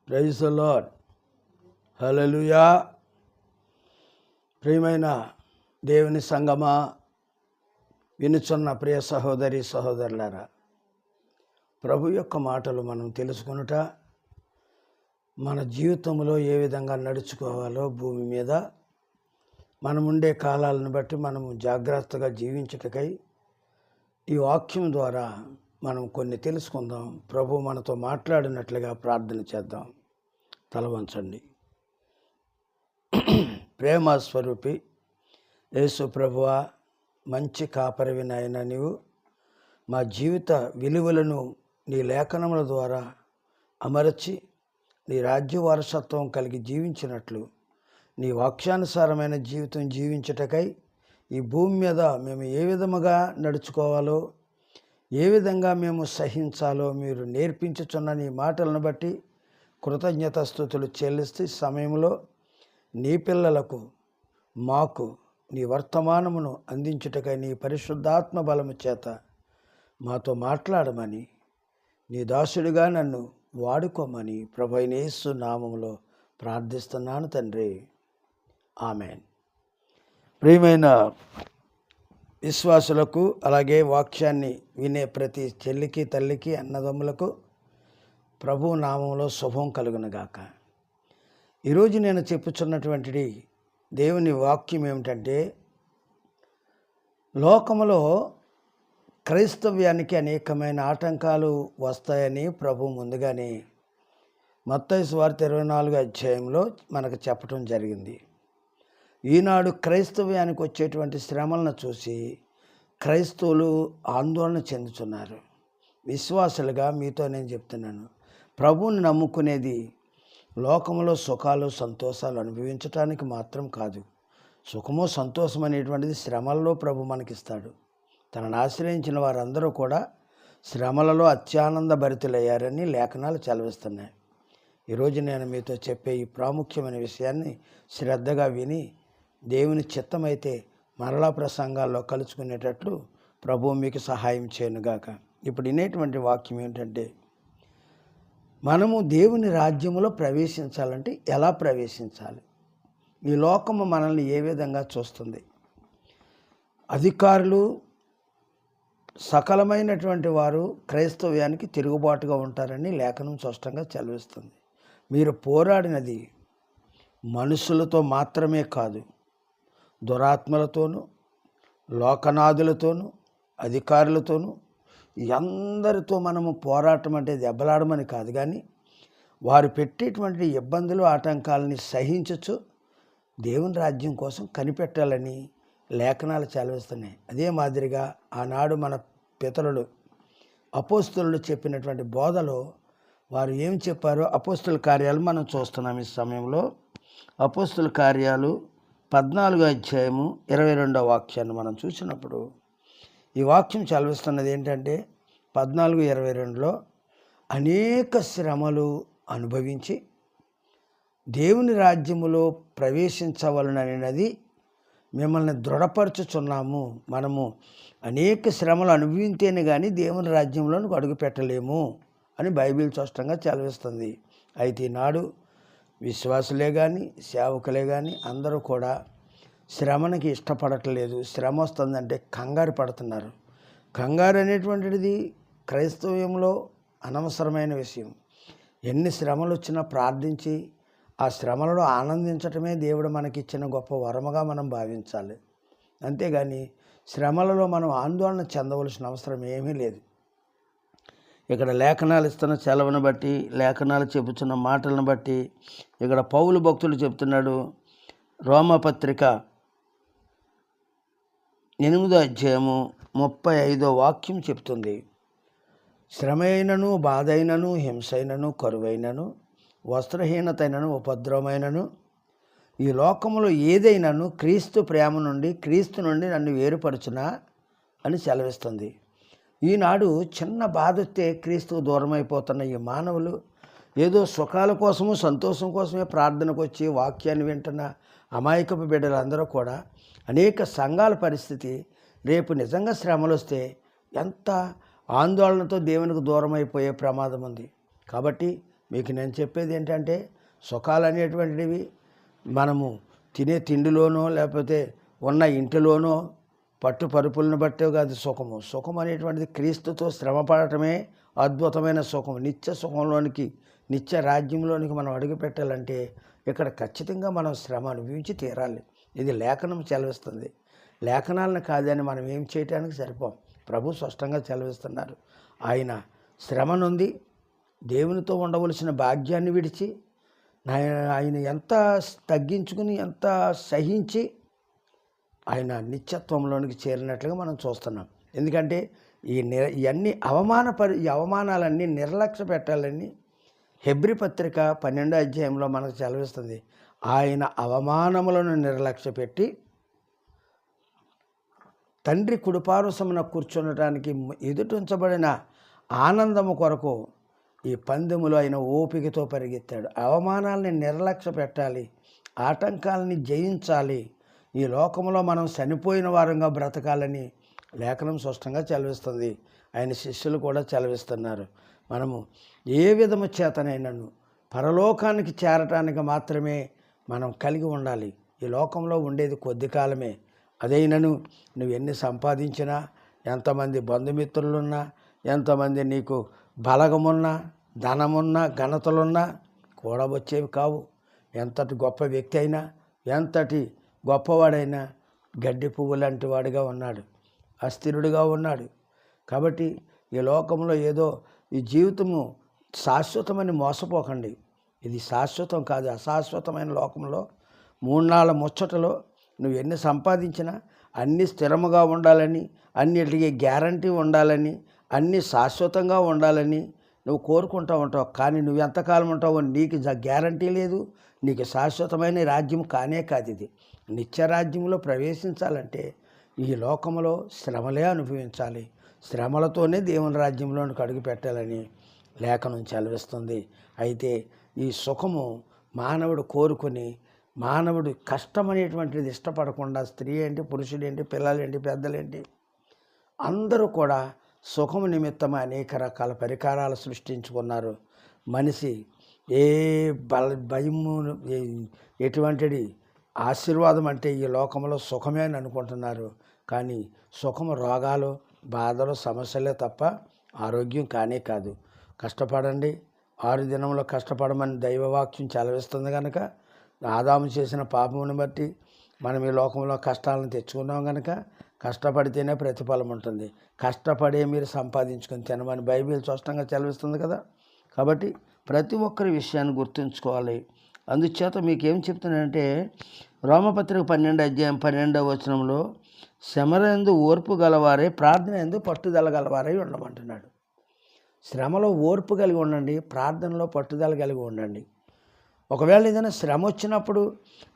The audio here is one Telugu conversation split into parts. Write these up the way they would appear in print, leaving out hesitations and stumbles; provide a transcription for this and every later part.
Praise the lord. హల్లెలూయా. ప్రియమైన దేవుని సంగమా, వినుచున్న ప్రియ సహోదరి సహోదరులారా, ప్రభు యొక్క మాటలు మనం తెలుసుకొనుట, మన జీవితంలో ఏ విధంగా నడుచుకోవాలో, భూమి మీద మనముండే కాలాలను బట్టి మనము జాగ్రత్తగా జీవించుటకై ఈ వాక్యం ద్వారా మనం కొన్ని తెలుసుకుందాం. ప్రభు మనతో మాట్లాడినట్లుగా ప్రార్థన చేద్దాం. తల వంచండి. ప్రేమ స్వరూపి యేసు ప్రభువా, మంచి కాపరివి నాయన, నీవు మా జీవిత విలువలను నీ లేఖనముల ద్వారా అమర్చి నీ రాజ్య వారసత్వం కలిగి జీవించినట్లు నీ వాక్యానుసారమైన జీవితం జీవించుటకై ఈ భూమి మీద మేము ఏ విధముగా నడుచుకోవాలో, ఏ విధంగా మేము సహించాలో మీరు నేర్పించుచున్న నీ మాటలను బట్టి కృతజ్ఞతాస్తుతులు చెల్లిస్తూ సమయంలో నీ పిల్లలకు మాకు నీ వర్తమానమును అందించుటకై నీ పరిశుద్ధాత్మ బలము చేత మాతో మాట్లాడమని, నీ దాసుడిగా నన్ను వాడుకోమని ప్రభు అయిన యేసు నామములో ప్రార్థిస్తున్నాను తండ్రి. ఆమెన్. ప్రియమైన విశ్వాసులకు, అలాగే వాక్యాన్ని వినే ప్రతి చెల్లికి, తల్లికి, అన్నదమ్ములకు ప్రభు నామంలో శుభం కలుగునుగాక. ఈరోజు నేను చెప్పుచున్నటువంటి దేవుని వాక్యం ఏమిటంటే, లోకములో క్రైస్తవ్యానికి అనేకమైన ఆటంకాలు వస్తాయని ప్రభు ముందుగానే మత్తయి సువార్త 24వ అధ్యాయంలో మనకు చెప్పడం జరిగింది. ఈనాడు క్రైస్తవ్యానికి వచ్చేటువంటి శ్రమలను చూసి క్రైస్తవులు ఆందోళన చెందుతున్నారు. విశ్వాసులుగా మీతో నేను చెప్తున్నాను, ప్రభువుని నమ్ముకునేది లోకంలో సుఖాలు సంతోషాలు అనుభవించటానికి మాత్రం కాదు. సుఖము సంతోషం అనేటువంటిది శ్రమల్లో ప్రభు మనకిస్తాడు. తనను ఆశ్రయించిన వారందరూ కూడా శ్రమలలో అత్యానంద భరితులయ్యారని లేఖనాలు సెలవిస్తున్నాయి. ఈరోజు నేను మీతో చెప్పే ఈ ప్రాముఖ్యమైన విషయాన్ని శ్రద్ధగా విని దేవుని చిత్తమైతే మరలా ప్రసంగాల్లో కలుసుకునేటట్లు ప్రభువు మీకు సహాయం చేయనుగాక. ఇప్పుడు వినేటువంటి వాక్యం ఏంటంటే, మనము దేవుని రాజ్యములో ప్రవేశించాలంటే ఎలా ప్రవేశించాలి? ఈ లోకము మనల్ని ఏ విధంగా చూస్తుంది? అధికారులు, సకలమైనటువంటి వారు క్రైస్తవ్యానికి తిరుగుబాటుగా ఉంటారని లేఖనం స్పష్టంగా సెలవిస్తుంది. మీరు పోరాడినది మనుషులతో మాత్రమే కాదు, దురాత్మలతోనూ, లోకనాథులతోనూ, అధికారులతోనూ, అందరితో మనము పోరాటం అంటే దెబ్బలాడమని కాదు, కానీ వారు పెట్టేటువంటి ఇబ్బందులు, ఆటంకాలని సహించచ్చు దేవుని రాజ్యం కోసం కనిపెట్టాలని లేఖనాలు సెలవిస్తున్నాయి. అదే మాదిరిగా ఆనాడు మన పితరులు అపోస్తలులు చెప్పినటువంటి బోధలో వారు ఏం చెప్పారో అపోస్తల కార్యాలు మనం చూస్తున్నాం. ఈ సమయంలో అపోస్తల కార్యాలు 14వ అధ్యాయము 22వ వాక్యాన్ని మనం చూసినప్పుడు ఈ వాక్యం సెలవిస్తున్నది ఏంటంటే, 14:22లో అనేక శ్రమలు అనుభవించి దేవుని రాజ్యములో ప్రవేశించవలననేది మిమ్మల్ని దృఢపరచుచున్నాము. మనము అనేక శ్రమలు అనుభవించేనే కానీ దేవుని రాజ్యంలోనికి అడుగు పెట్టలేము అని బైబిల్ స్పష్టంగా సెలవిస్తుంది. అయితే ఈనాడు విశ్వాసులే కానీ, సేవకులే కానీ అందరూ కూడా శ్రమనికి ఇష్టపడట్లేదు. శ్రమ వస్తుందంటే కంగారు పడుతున్నారు. కంగారు అనేటువంటిది క్రైస్తవ్యంలో అనవసరమైన విషయం. ఎన్ని శ్రమలు వచ్చినా ప్రార్థించి ఆ శ్రమలలో ఆనందించటమే దేవుడు మనకిచ్చిన గొప్ప వరముగా మనం భావించాలి. అంతేగాని శ్రమలలో మనం ఆందోళన చెందవలసిన అవసరం ఏమీ లేదు. ఇక్కడ లేఖనాలు ఇస్తున్న సెలవును బట్టి, లేఖనాలు చెబుతున్న మాటలను బట్టి ఇక్కడ పౌలు భక్తుడు చెప్తున్నాడు. రోమపత్రిక 8వ అధ్యాయము 35వ వాక్యం చెప్తుంది, శ్రమ అయినను, బాధ అయినను, హింస అయినను, కరువైనను, వస్త్రహీనతైనను, ఉపద్రవమైనను, ఈ లోకములో ఏదైనాను క్రీస్తు ప్రేమ నుండి, క్రీస్తు నుండి నన్ను వేరుపరచునా అని సెలవిస్తుంది. ఈనాడు చిన్న బాధ వస్తే క్రీస్తు దూరం అయిపోతున్న ఈ మానవులు ఏదో సుఖాల కోసము, సంతోషం కోసమే ప్రార్థనకు వచ్చి వాక్యాన్ని వింటున్న అమాయకపు బిడ్డలందరూ కూడా అనేక సంఘాల పరిస్థితి, రేపు నిజంగా శ్రమలు వస్తే ఎంత ఆందోళనతో దేవునికి దూరం అయిపోయే ప్రమాదం ఉంది. కాబట్టి మీకు నేను చెప్పేది ఏంటంటే, సుఖాలు అనేటువంటివి మనము తినే తిండిలోనో లేకపోతే ఉన్న ఇంటిలోనో పట్టు పరుపులను బట్టే కాదు సుఖము. సుఖం అనేటువంటిది క్రీస్తుతో శ్రమ పడటమే అద్భుతమైన సుఖం. నిత్య సుఖంలోనికి, నిత్య రాజ్యంలోనికి మనం అడుగు పెట్టాలంటే ఇక్కడ ఖచ్చితంగా మనం శ్రమ అనుభవించి తీరాలి. ఇది లేఖనం సెలవిస్తుంది. లేఖనాలను కాదని మనం ఏం చేయటానికి సరిపోం. ప్రభు స్పష్టంగా సెలవిస్తున్నారు. ఆయన శ్రమ నుండి దేవునితో ఉండవలసిన భాగ్యాన్ని విడిచి ఆయన ఎంత తగ్గించుకుని, ఎంత సహించి ఆయన నిత్యత్వంలోనికి చేరినట్లుగా మనం చూస్తున్నాం. ఎందుకంటే ఇవన్నీ ఈ అవమానాలన్నీ నిర్లక్ష్య పెట్టాలని హెబ్రీ పత్రిక 12వ అధ్యాయంలో మనకు సెలవిస్తుంది. ఆయన అవమానములను నిర్లక్ష్య పెట్టి తండ్రి కుడిపార్శ్వమున కూర్చునడానికి ఎదుటించబడిన ఆనందము కొరకు ఈ పందెములో ఆయన ఓపికతో పరిగెత్తాడు. అవమానాలని నిర్లక్ష్య పెట్టాలి, ఆటంకాలని జయించాలి. ఈ లోకంలో మనం చనిపోయిన వారంగా బ్రతకాలని లేఖనం స్పష్టంగా సెలవిస్తుంది. ఆయన శిష్యులు కూడా సెలవిస్తున్నారు. మనము ఏ విధము చేతనైనను పరలోకానికి చేరటానికి మాత్రమే మనం కలిగి ఉండాలి. ఈ లోకంలో ఉండేది కొద్ది కాలమే. అదైనను నువ్వు ఎన్ని సంపాదించినా, ఎంతమంది బంధుమిత్రులున్నా, ఎంతమంది నీకు బలగమున్నా, ధనమున్నా, ఘనతలున్నా కూడా వచ్చేవి కావు. ఎంతటి గొప్ప వ్యక్తి అయినా, ఎంతటి గొప్పవాడైనా గడ్డి పువ్వు లాంటి వాడిగా ఉన్నాడు, అస్థిరుడిగా ఉన్నాడు. కాబట్టి ఈ లోకంలో ఏదో ఈ జీవితము శాశ్వతమని మోసపోకండి. ఇది శాశ్వతం కాదు, అశాశ్వతమైన లోకంలో మూడు ముచ్చటలో నువ్వు ఎన్ని సంపాదించినా అన్నీ స్థిరముగా ఉండాలని, అన్నిటికీ గ్యారంటీ ఉండాలని, అన్నీ శాశ్వతంగా ఉండాలని నువ్వు కోరుకుంటూ ఉంటావు. కానీ నువ్వు ఎంతకాలం ఉంటావో నీకు గ్యారంటీ లేదు. నీకు శాశ్వతమైన రాజ్యం కానే కాదు. ఇది నిత్యరాజ్యంలో ప్రవేశించాలంటే ఈ లోకంలో శ్రమలే అనుభవించాలి. శ్రమలతోనే దేవుని రాజ్యంలోనికి అడుగు పెట్టాలని లేఖనం సెలవిస్తుంది. అయితే ఈ సుఖము మానవుడు కోరుకుని, మానవుడు కష్టం అనేటువంటిది ఇష్టపడకుండా, స్త్రీ ఏంటి, పురుషుడేంటి, పిల్లలేంటి, పెద్దలేంటి, అందరూ కూడా సుఖము నిమిత్తం అనేక రకాల పరికరాలు సృష్టించుకున్నారు. మనిషి ఏ భయము, ఎటువంటిది ఆశీర్వాదం అంటే ఈ లోకంలో సుఖమే అని అనుకుంటున్నారు. కానీ సుఖము రోగాలు, బాధలు, సమస్యలే తప్ప ఆరోగ్యం కానే కాదు. కష్టపడండి, 6 దినంలో కష్టపడమని దైవవాక్యం సెలవిస్తుంది. కనుక ఆదాము చేసిన పాపమును బట్టి మనం ఈ లోకంలో కష్టాలను తెచ్చుకున్నాం. కనుక కష్టపడితేనే ప్రతిఫలం ఉంటుంది. కష్టపడే మీరు సంపాదించుకొని తినమని బైబిల్ స్పష్టంగా సెలవిస్తుంది కదా. కాబట్టి ప్రతి ఒక్కరి విషయాన్ని గుర్తుంచుకోవాలి. అందుచేత మీకేం చెప్తున్నానంటే, రోమపత్రిక 12వ అధ్యాయం 12వ వచనంలో శ్రమలందు ఓర్పు గలవారే, ప్రార్థన యందు పట్టుదల గలవారై ఉండమంటున్నాడు. శ్రమలో ఓర్పు కలిగి ఉండండి, ప్రార్థనలో పట్టుదల కలిగి ఉండండి. ఒకవేళ ఏదైనా శ్రమ వచ్చినప్పుడు,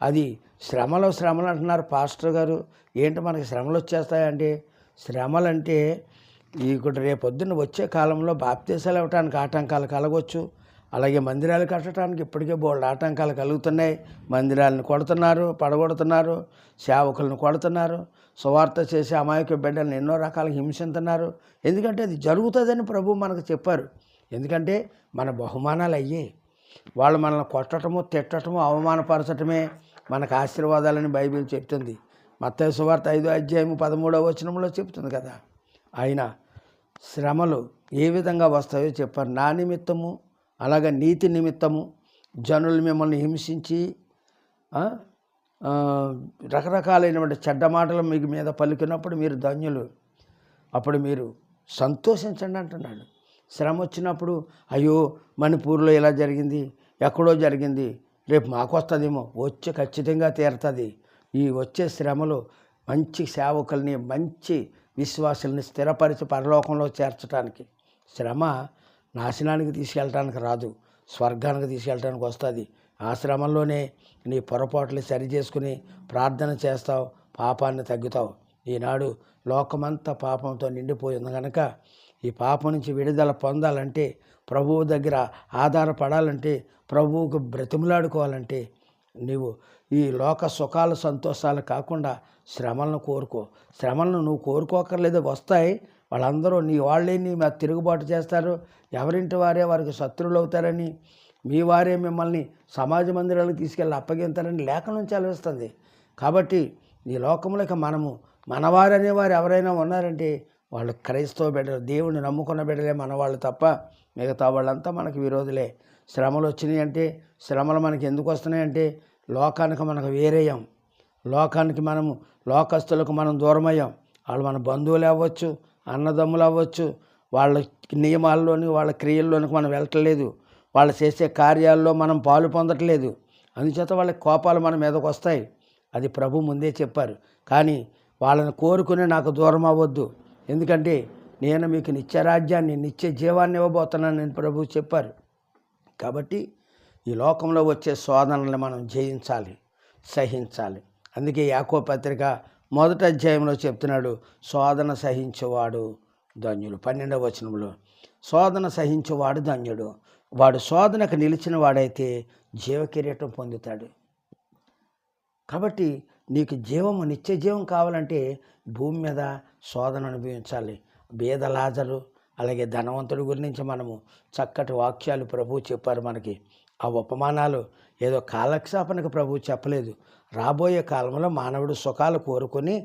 అది శ్రమలు అంటున్నారు పాస్టర్ గారు, ఏంటి మనకి శ్రమలు వచ్చేస్తాయంటే, శ్రమలంటే ఇక్కడ రేపొద్దున వచ్చే కాలంలో బాప్తీసాలు ఇవ్వటానికి ఆటంకాలు కలగవచ్చు. అలాగే మందిరాలు కట్టడానికి ఇప్పటికే బోల్డ్ ఆటంకాలు కలుగుతున్నాయి. మందిరాలను కొడుతున్నారు, పడగొడుతున్నారు, సేవకులను కొడుతున్నారు, సువార్త చేసే అమాయక బిడ్డలను ఎన్నో రకాలుగా హింసిస్తున్నారు. ఎందుకంటే అది జరుగుతుందని ప్రభు మనకు చెప్పారు. ఎందుకంటే మన బహుమానాలు అయ్యే, వాళ్ళు మనల్ని కొట్టడము, తిట్టడము, అవమానపరచటమే మనకు ఆశీర్వాదాలని బైబిల్ చెప్తుంది. మత్తయి సువార్త 5వ అధ్యాయం 13వ వచనంలో చెప్తుంది కదా. ఆయన శ్రమలు ఏ విధంగా వస్తాయో చెప్పారు. నా నిమిత్తము, అలాగే నీతి నిమిత్తము జనులు మిమ్మల్ని హింసించి రకరకాలైనటువంటి చెడ్డ మాటలు మీకు మీద పలికినప్పుడు మీరు ధన్యులు, అప్పుడు మీరు సంతోషించండి అంటున్నాడు. శ్రమ వచ్చినప్పుడు అయ్యో మణిపూర్లో ఇలా జరిగింది, ఎక్కడో జరిగింది, రేపు మాకు వస్తుందేమో, వచ్చి ఖచ్చితంగా తీరుతుంది. ఈ వచ్చే శ్రమలు మంచి సేవకుల్ని, మంచి విశ్వాసుల్ని స్థిరపరిచి పరలోకంలో చేర్చడానికి, శ్రమ నాశనానికి తీసుకెళ్ళటానికి రాదు, స్వర్గానికి తీసుకెళ్ళటానికి వస్తుంది. ఆ శ్రమంలోనే నీ పొరపాట్లు సరి చేసుకుని ప్రార్థన చేస్తావు, పాపాన్ని తగ్గుతావు. ఈనాడు లోకమంతా పాపంతో నిండిపోయింది కనుక ఈ పాపం నుంచి విడుదల పొందాలంటే, ప్రభువు దగ్గర ఆధారపడాలంటే, ప్రభువుకు బ్రతిమలాడుకోవాలంటే నీవు ఈ లోక సుఖాలు సంతోషాలు కాకుండా శ్రమలను కోరుకో. శ్రమలను నువ్వు కోరుకోకర్లేదు, వస్తాయి. వాళ్ళందరూ నీ వాళ్ళే నీ మీద తిరుగుబాటు చేస్తారు, ఎవరింటి వారే వారికి శత్రువులు అవుతారని మీ వారే మిమ్మల్ని సమాజ మందిరాలకు తీసుకెళ్ళి అప్పగింతారని లేఖనం చదివిస్తుంది. కాబట్టి ఈ లోకంలోకి మనవారు అనేవారు ఎవరైనా ఉన్నారంటే వాళ్ళు క్రైస్తవ బిడ్డలు, దేవుడిని నమ్ముకున్న బిడ్డలే మనవాళ్ళు తప్ప మిగతా వాళ్ళంతా మనకు విరోధులే. శ్రమలు వచ్చినాయి అంటే, శ్రమలు మనకి ఎందుకు వస్తున్నాయంటే లోకానికి మనకు వేరేయం, లోకానికి లోకస్తులకు మనం దూరమయ్యాం. వాళ్ళు మన బంధువులు అవ్వచ్చు, అన్నదమ్ములు అవ్వచ్చు, వాళ్ళ నియమాల్లోని వాళ్ళ క్రియల్లోనికి మనం వెళ్ళట్లేదు, వాళ్ళు చేసే కార్యాల్లో మనం పాలు పొందట్లేదు. అందుచేత వాళ్ళ కోపాలు మన మీదకు వస్తాయి. అది ప్రభు ముందే చెప్పారు. కానీ వాళ్ళని కోరుకుని నాకు దూరం అవ్వద్దు, ఎందుకంటే నేను మీకు నిత్యరాజ్యాన్ని, నిత్య జీవాన్ని ఇవ్వబోతున్నానని ప్రభు చెప్పారు. కాబట్టి ఈ లోకంలో వచ్చే శోధనల్ని మనం జయించాలి, సహించాలి. అందుకే యాకోబు పత్రిక 1వ అధ్యాయంలో చెప్తున్నాడు, శోధన సహించేవాడు ధన్యుడు. 12వ వచనంలో శోధన సహించేవాడు ధన్యుడు, వాడు శోధనకు నిలిచిన వాడైతే జీవకిరీటం పొందుతాడు. కాబట్టి నీకు జీవము, నిత్య జీవం కావాలంటే భూమి మీద శోధన అనుభవించాలి. బీద లాజరు అలాగే ధనవంతుడి గురించి మనము చక్కటి వాక్యాలు ప్రభువు చెప్పారు మనకి. ఆ ఉపమానాలు ఏదో కాలక్షేపణకు ప్రభువు చెప్పలేదు. రాబోయే కాలంలో మానవుడు సుఖాలు కోరుకొని,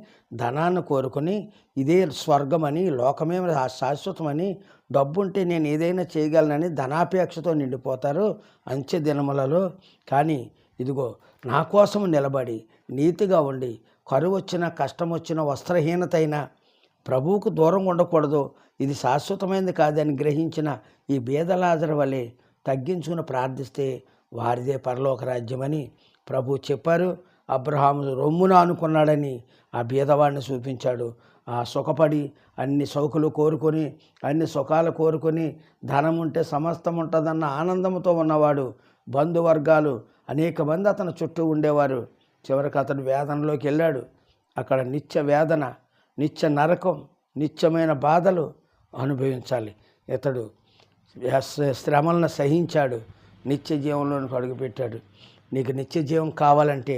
ధనాన్ని కోరుకొని, ఇదే స్వర్గమని, లోకమే శాశ్వతమని, డబ్బుంటే నేను ఏదైనా చేయగలనని ధనాపేక్షతో నిండిపోతారు అంచె దినములలో. కానీ ఇదిగో నా కోసం నిలబడి నీతిగా ఉండి, కరువు వచ్చినా, కష్టం వచ్చినా, వస్త్రహీనతైనా ప్రభువుకు దూరం ఉండకూడదు, ఇది శాశ్వతమైనది కాదని గ్రహించిన ఈ బీదలాజరు వలె తగ్గించుకుని ప్రార్థిస్తే వారిదే పరలోక రాజ్యమని ప్రభు చెప్పారు. అబ్రహాము రొమ్మున అనుకున్నాడని ఆ బీదవాడిని చూపించాడు. ఆ సుఖపడి అన్ని సౌకులు కోరుకొని, అన్ని సుఖాలు కోరుకొని, ధనం ఉంటే సమస్తం ఉంటుందన్న ఆనందంతో ఉన్నవాడు, బంధువర్గాలు అనేక మంది అతని చుట్టూ ఉండేవారు. చివరికి అతడు వేదనలోకి వెళ్ళాడు. అక్కడ నిత్య వేదన, నిత్య నరకం, నిత్యమైన బాధలు అనుభవించాలి. ఇతడు శ్రమలను సహించాడు, నిత్య జీవంలోనికి అడుగుపెట్టాడు. నీకు నిత్య జీవం కావాలంటే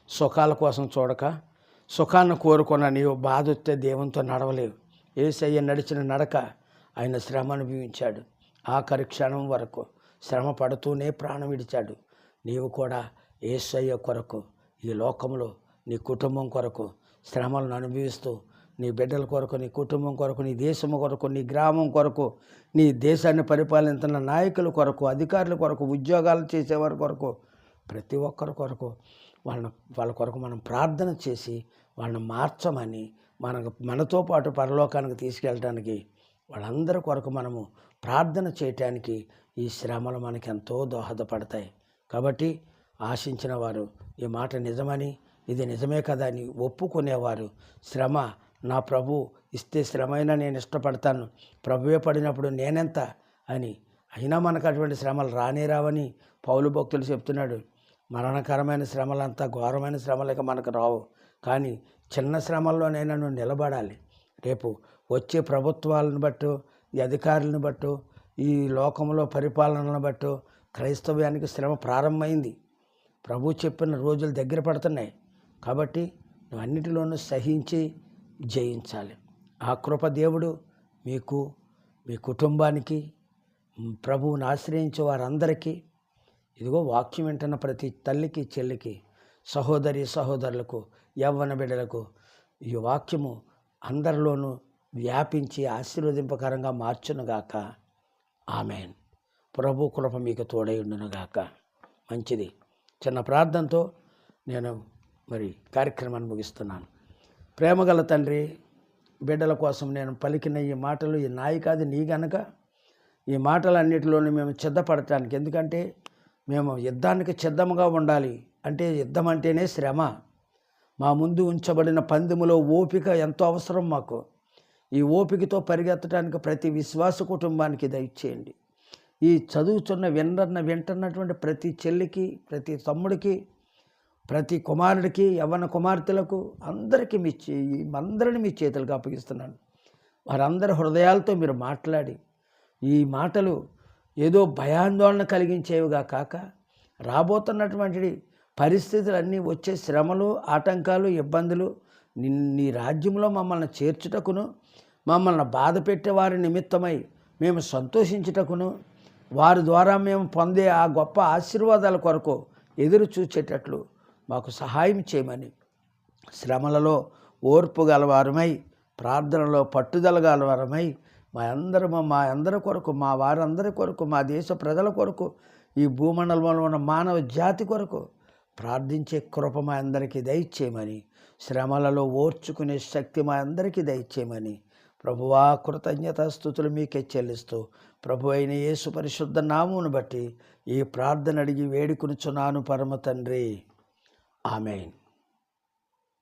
సుఖాల కోసం చూడక, సుఖాన్ని కోరుకున్న నీవు బాధ వస్తే దేవునితో నడవలేవు. యేసయ్య నడిచిన నడక, ఆయన శ్రమ అనుభవించాడు. ఆఖరి క్షణం వరకు శ్రమ పడుతూనే ప్రాణం విడిచాడు. నీవు కూడా యేసయ్య కొరకు, ఈ లోకంలో నీ కుటుంబం కొరకు శ్రమలను అనుభవిస్తూ, నీ బిడ్డల కొరకు, నీ కుటుంబం కొరకు, నీ దేశం కొరకు, నీ గ్రామం కొరకు, నీ దేశాన్ని పరిపాలిస్తున్న నాయకుల కొరకు, అధికారుల కొరకు, ఉద్యోగాలు చేసేవారి కొరకు, ప్రతి ఒక్కరి కొరకు వాళ్ళ కొరకు మనం ప్రార్థన చేసి వాళ్ళని మార్చమని, మనతో పాటు పరలోకానికి తీసుకెళ్ళడానికి, వాళ్ళందరి కొరకు మనము ప్రార్థన చేయటానికి ఈ శ్రమలు మనకి ఎంతో దోహదపడతాయి. కాబట్టి ఆశించిన వారు ఈ మాట నిజమని, ఇది నిజమే కదా అని ఒప్పుకునేవారు, శ్రమ నా ప్రభు ఇస్తే శ్రమైనా నేను ఇష్టపడతాను, ప్రభువే పడినప్పుడు నేనెంత అని, అయినా మనకు అటువంటి శ్రమలు రానే రావని పౌలు భక్తులు చెప్తున్నాడు. మరణకరమైన శ్రమలంతా, ఘోరమైన శ్రమలకి మనకు రావు. కానీ చిన్న శ్రమల్లోనైనా నువ్వు నిలబడాలి. రేపు వచ్చే ప్రభుత్వాలను బట్టు, ఈ అధికారులను బట్టు, ఈ లోకంలో పరిపాలనలను బట్టు క్రైస్తవ్యానికి శ్రమ ప్రారంభమైంది. ప్రభు చెప్పిన రోజులు దగ్గర పడుతున్నాయి. కాబట్టి నువ్వు అన్నిటిలోనూ సహించి జయించాలి. ఆ కృప దేవుడు మీకు, మీ కుటుంబానికి, ప్రభువుని ఆశ్రయించే వారందరికీ, ఇదిగో వాక్యం వింటున్న ప్రతి తల్లికి, చెల్లికి, సహోదరి సహోదరులకు, యవ్వన బిడ్డలకు ఈ వాక్యము అందరిలోనూ వ్యాపించి ఆశీర్వదింపకరంగా మార్చునుగాక. ఆమెన్. ప్రభు కృప మీకు తోడై ఉండునుగాక. మంచిది. చిన్న ప్రార్థనతో నేను కార్యక్రమాన్ని ముగిస్తున్నాను. ప్రేమగల తండ్రి, బిడ్డల కోసం నేను పలికిన ఈ మాటలు, ఈ నాయకాది నీ గనక ఈ మాటలన్నిటిలోనూ మేము సిద్ధపడటానికి, ఎందుకంటే మేము యుద్ధానికి సిద్ధంగా ఉండాలి. అంటే యుద్ధం అంటేనే శ్రమ. మా ముందు ఉంచబడిన పందెములో ఓపిక ఎంతో అవసరం మాకు. ఈ ఓపికతో పరిగెత్తడానికి ప్రతి విశ్వాస కుటుంబానికి దయచేయండి. ఈ చదువుతున్న వింటున్నటువంటి ప్రతి చెల్లికి, ప్రతి తమ్ముడికి, ప్రతి కుమారుడికి, యవ్వన కుమార్తెలకు అందరికీ అందరిని మీ చేతులకు అప్పగిస్తున్నాను. వారందరి హృదయాలతో మీరు మాట్లాడి, ఈ మాటలు ఏదో భయాందోళన కలిగించేవిగా కాక, రాబోతున్నటువంటి పరిస్థితులన్నీ, వచ్చే శ్రమలు, ఆటంకాలు, ఇబ్బందులు నీ రాజ్యంలో మమ్మల్ని చేర్చుటకును, మమ్మల్ని బాధ పెట్టే వారి నిమిత్తమై మేము సంతోషించుటకును, వారి ద్వారా మేము పొందే ఆ గొప్ప ఆశీర్వాదాల కొరకు ఎదురు చూచేటట్లు మాకు సహాయం చేయమని, శ్రమలలో ఓర్పు గలవారమై, ప్రార్థనలో పట్టుదల గలవారమై, మా అందరి కొరకు, మా వారందరి కొరకు, మా దేశ ప్రజల కొరకు, ఈ భూమండలంలో ఉన్న మానవ జాతి కొరకు ప్రార్థించే కృప మా అందరికీ దయచేయమని, శ్రమలలో ఓర్చుకునే శక్తి మా అందరికీ దయచేయమని ప్రభువా కృతజ్ఞతాస్తుతులు మీకే చెల్లిస్తూ ప్రభు అయిన యేసు పరిశుద్ధ నామమును బట్టి ఈ ప్రార్థన అడిగి వేడుకొనుచున్నాను పరమ తండ్రి. ఆమేన్.